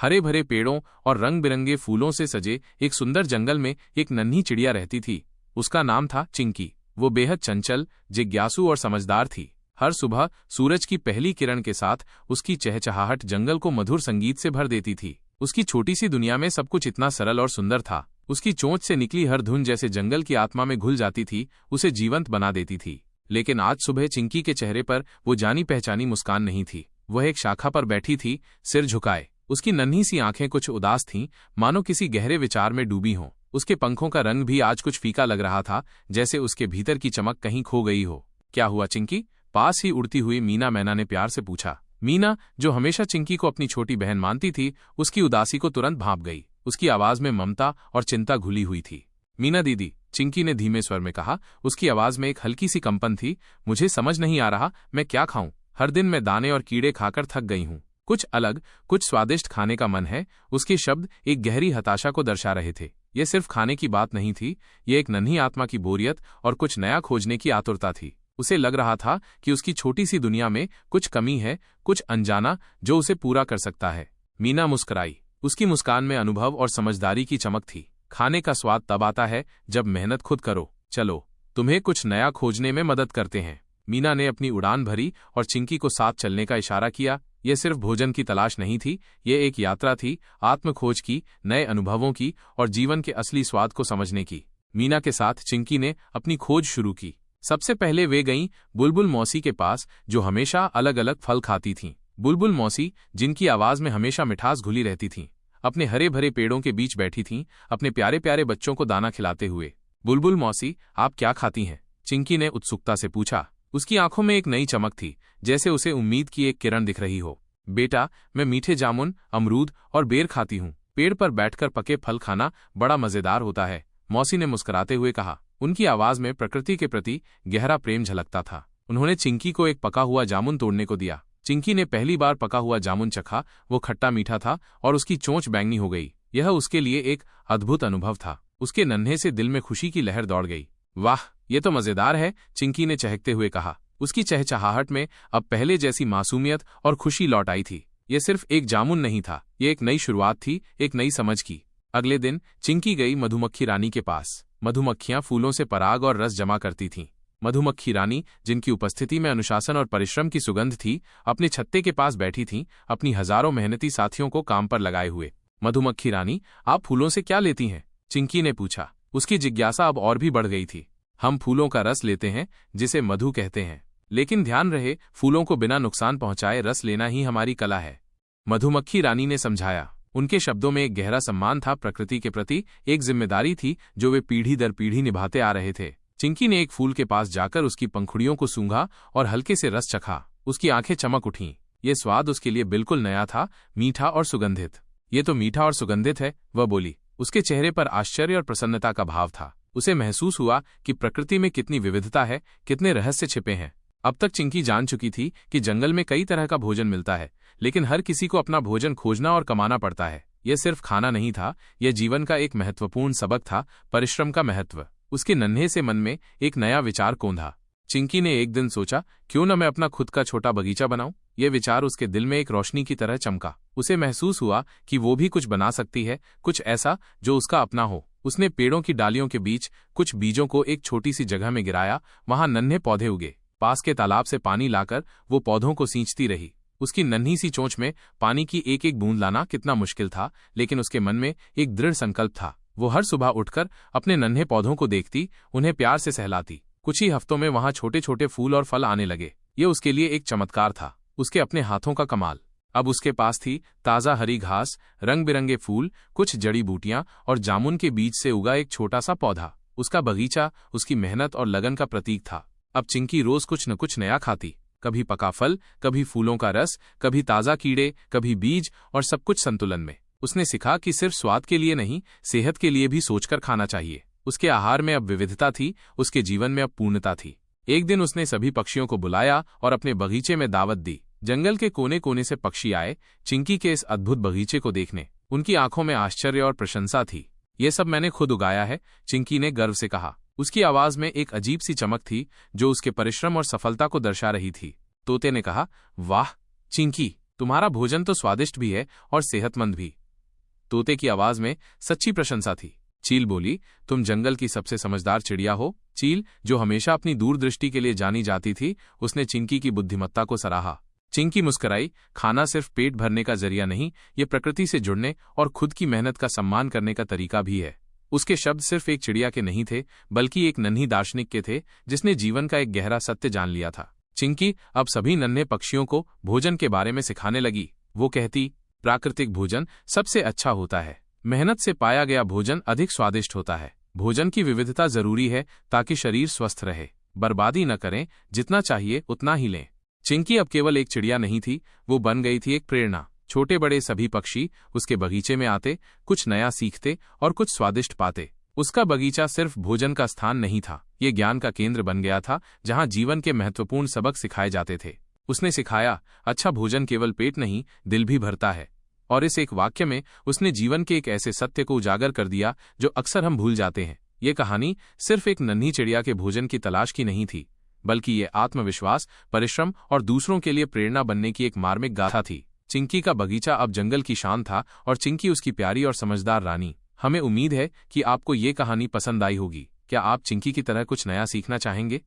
हरे भरे पेड़ों और रंग बिरंगे फूलों से सजे एक सुंदर जंगल में एक नन्ही चिड़िया रहती थी। उसका नाम था चिंकी। वो बेहद चंचल, जिज्ञासु और समझदार थी। हर सुबह सूरज की पहली किरण के साथ उसकी चहचहाहट जंगल को मधुर संगीत से भर देती थी। उसकी छोटी सी दुनिया में सब कुछ इतना सरल और सुंदर था। उसकी चोंच से निकली हर धुन जैसे जंगल की आत्मा में घुल जाती थी, उसे जीवंत बना देती थी। लेकिन आज सुबह चिंकी के चेहरे पर वो जानी पहचानी मुस्कान नहीं थी। वह एक शाखा पर बैठी थी, सिर झुकाए। उसकी नन्ही सी आंखें कुछ उदास थीं, मानो किसी गहरे विचार में डूबी हों। उसके पंखों का रंग भी आज कुछ फीका लग रहा था, जैसे उसके भीतर की चमक कहीं खो गई हो। क्या हुआ चिंकी? पास ही उड़ती हुई मीना मैना ने प्यार से पूछा। मीना, जो हमेशा चिंकी को अपनी छोटी बहन मानती थी, उसकी उदासी को तुरंत भांप गई। उसकी आवाज में ममता और चिंता घुली हुई थी। मीना दीदी, चिंकी ने धीमे स्वर में कहा। उसकी आवाज में एक हल्की सी कंपन थी। मुझे समझ नहीं आ रहा मैं क्या खाऊं। हर दिन मैं दाने और कीड़े खाकर थक गई हूं। कुछ अलग, कुछ स्वादिष्ट खाने का मन है। उसके शब्द एक गहरी हताशा को दर्शा रहे थे। यह सिर्फ खाने की बात नहीं थी, ये एक नन्ही आत्मा की बोरियत और कुछ नया खोजने की आतुरता थी। उसे लग रहा था कि उसकी छोटी सी दुनिया में कुछ कमी है, कुछ अनजाना जो उसे पूरा कर सकता है। मीना मुस्कुराई। उसकी मुस्कान में अनुभव और समझदारी की चमक थी। खाने का स्वाद तब आता है जब मेहनत खुद करो। चलो, तुम्हें कुछ नया खोजने में मदद करते हैं। मीना ने अपनी उड़ान भरी और चिंकी को साथ चलने का इशारा किया। यह सिर्फ भोजन की तलाश नहीं थी, यह एक यात्रा थी, आत्मखोज की, नए अनुभवों की और जीवन के असली स्वाद को समझने की। मीना के साथ चिंकी ने अपनी खोज शुरू की। सबसे पहले वे गईं बुलबुल मौसी के पास, जो हमेशा अलग अलग फल खाती थीं। बुलबुल मौसी, जिनकी आवाज में हमेशा मिठास घुली रहती थी, अपने हरे भरे पेड़ों के बीच बैठी थीं, अपने प्यारे प्यारे बच्चों को दाना खिलाते हुए। बुलबुल मौसी, आप क्या खाती हैं? चिंकी ने उत्सुकता से पूछा। उसकी आंखों में एक नई चमक थी, जैसे उसे उम्मीद की एक किरण दिख रही हो। बेटा, मैं मीठे जामुन, अमरूद और बेर खाती हूँ। पेड़ पर बैठकर पके फल खाना बड़ा मजेदार होता है, मौसी ने मुस्कुराते हुए कहा। उनकी आवाज में प्रकृति के प्रति गहरा प्रेम झलकता था। उन्होंने चिंकी को एक पका हुआ जामुन तोड़ने को दिया। चिंकी ने पहली बार पका हुआ जामुन चखा। वो खट्टा मीठा था और उसकी चोंच बैंगनी हो गई। यह उसके लिए एक अद्भुत अनुभव था। उसके नन्हे से दिल में खुशी की लहर दौड़ गई। वाह, ये तो मजेदार है, चिंकी ने चहकते हुए कहा। उसकी चहचहाहट में अब पहले जैसी मासूमियत और खुशी लौट आई थी। यह सिर्फ एक जामुन नहीं था, ये एक नई शुरुआत थी, एक नई समझ की। अगले दिन चिंकी गई मधुमक्खी रानी के पास। मधुमक्खियां फूलों से पराग और रस जमा करती थीं। मधुमक्खी रानी, जिनकी उपस्थिति में अनुशासन और परिश्रम की सुगंध थी, अपने छत्ते के पास बैठी थीं, अपनी हजारों मेहनती साथियों को काम पर लगाए हुए। मधुमक्खी रानी, आप फूलों से क्या लेती हैं? चिंकी ने पूछा। उसकी जिज्ञासा अब और भी बढ़ गई थी। हम फूलों का रस लेते हैं, जिसे मधु कहते हैं। लेकिन ध्यान रहे, फूलों को बिना नुकसान पहुंचाए रस लेना ही हमारी कला है, मधुमक्खी रानी ने समझाया। उनके शब्दों में एक गहरा सम्मान था, प्रकृति के प्रति एक जिम्मेदारी थी जो वे पीढ़ी दर पीढ़ी निभाते आ रहे थे। चिंकी ने एक फूल के पास जाकर उसकी पंखुड़ियों को सूंघा और हल्के से रस चखा। उसकी आंखें चमक उठीं। ये स्वाद उसके लिए बिल्कुल नया था, मीठा और सुगंधित। ये तो मीठा और सुगंधित है, वह बोली। उसके चेहरे पर आश्चर्य और प्रसन्नता का भाव था। उसे महसूस हुआ कि प्रकृति में कितनी विविधता है, कितने रहस्य छिपे हैं। अब तक चिंकी जान चुकी थी कि जंगल में कई तरह का भोजन मिलता है, लेकिन हर किसी को अपना भोजन खोजना और कमाना पड़ता है। यह सिर्फ खाना नहीं था, यह जीवन का एक महत्वपूर्ण सबक था, परिश्रम का महत्व। उसके नन्हे से मन में एक नया विचार कौंधा। चिंकी ने एक दिन सोचा, क्यों न मैं अपना खुद का छोटा बगीचा बनाऊं। यह विचार उसके दिल में एक रोशनी की तरह चमका। उसे महसूस हुआ कि वो भी कुछ बना सकती है, कुछ ऐसा जो उसका अपना हो। उसने पेड़ों की डालियों के बीच कुछ बीजों को एक छोटी सी जगह में गिराया। वहां नन्हे पौधे उगे। पास के तालाब से पानी लाकर वो पौधों को सींचती रही। उसकी नन्ही सी चोंच में पानी की एक एक बूंद लाना कितना मुश्किल था, लेकिन उसके मन में एक दृढ़ संकल्प था। वो हर सुबह उठकर अपने नन्हे पौधों को देखती, उन्हें प्यार से सहलाती। कुछ ही हफ्तों में वहां छोटे छोटे फूल और फल आने लगे। ये उसके लिए एक चमत्कार था, उसके अपने हाथों का कमाल। अब उसके पास थी ताजा हरी घास, रंग बिरंगे फूल, कुछ जड़ी बूटियां और जामुन के बीज से उगा एक छोटा सा पौधा। उसका बगीचा उसकी मेहनत और लगन का प्रतीक था। अब चिंकी रोज कुछ न कुछ नया खाती, कभी पका फल, कभी फूलों का रस, कभी ताजा कीड़े, कभी बीज, और सब कुछ संतुलन में। उसने सीखा कि सिर्फ स्वाद के लिए नहीं, सेहत के लिए भी सोचकर खाना चाहिए। उसके आहार में अब विविधता थी, उसके जीवन में अब पूर्णता थी। एक दिन उसने सभी पक्षियों को बुलाया और अपने बगीचे में दावत दी। जंगल के कोने कोने से पक्षी आए चिंकी के इस अद्भुत बगीचे को देखने। उनकी आंखों में आश्चर्य और प्रशंसा थी। ये सब मैंने खुद उगाया है, चिंकी ने गर्व से कहा। उसकी आवाज में एक अजीब सी चमक थी जो उसके परिश्रम और सफलता को दर्शा रही थी। तोते ने कहा, वाह चिंकी, तुम्हारा भोजन तो स्वादिष्ट भी है और सेहतमंद भी। तोते की आवाज में सच्ची प्रशंसा थी। चील बोली, तुम जंगल की सबसे समझदार चिड़िया हो। चील, जो हमेशा अपनी दूरदृष्टि के लिए जानी जाती थी, उसने चिंकी की बुद्धिमत्ता को सराहा। चिंकी मुस्कुराई, खाना सिर्फ पेट भरने का जरिया नहीं, ये प्रकृति से जुड़ने और खुद की मेहनत का सम्मान करने का तरीका भी है। उसके शब्द सिर्फ एक चिड़िया के नहीं थे, बल्कि एक नन्ही दार्शनिक के थे, जिसने जीवन का एक गहरा सत्य जान लिया था। चिंकी अब सभी नन्हे पक्षियों को भोजन के बारे में सिखाने लगी। वो कहती, प्राकृतिक भोजन सबसे अच्छा होता है। मेहनत से पाया गया भोजन अधिक स्वादिष्ट होता है। भोजन की विविधता जरूरी है ताकि शरीर स्वस्थ रहे। बर्बादी न करें, जितना चाहिए उतना ही लें। चिंकी अब केवल एक चिड़िया नहीं थी, वो बन गई थी एक प्रेरणा। छोटे बड़े सभी पक्षी उसके बगीचे में आते, कुछ नया सीखते और कुछ स्वादिष्ट पाते। उसका बगीचा सिर्फ भोजन का स्थान नहीं था, ये ज्ञान का केंद्र बन गया था, जहां जीवन के महत्वपूर्ण सबक सिखाए जाते थे। उसने सिखाया, अच्छा भोजन केवल पेट नहीं, दिल भी भरता है। और इस एक वाक्य में उसने जीवन के एक ऐसे सत्य को उजागर कर दिया जो अक्सर हम भूल जाते हैं। ये कहानी सिर्फ एक नन्ही चिड़िया के भोजन की तलाश की नहीं थी, बल्कि ये आत्मविश्वास, परिश्रम और दूसरों के लिए प्रेरणा बनने की एक मार्मिक गाथा थी। चिंकी का बगीचा अब जंगल की शान था और चिंकी उसकी प्यारी और समझदार रानी। हमें उम्मीद है कि आपको ये कहानी पसंद आई होगी। क्या आप चिंकी की तरह कुछ नया सीखना चाहेंगे?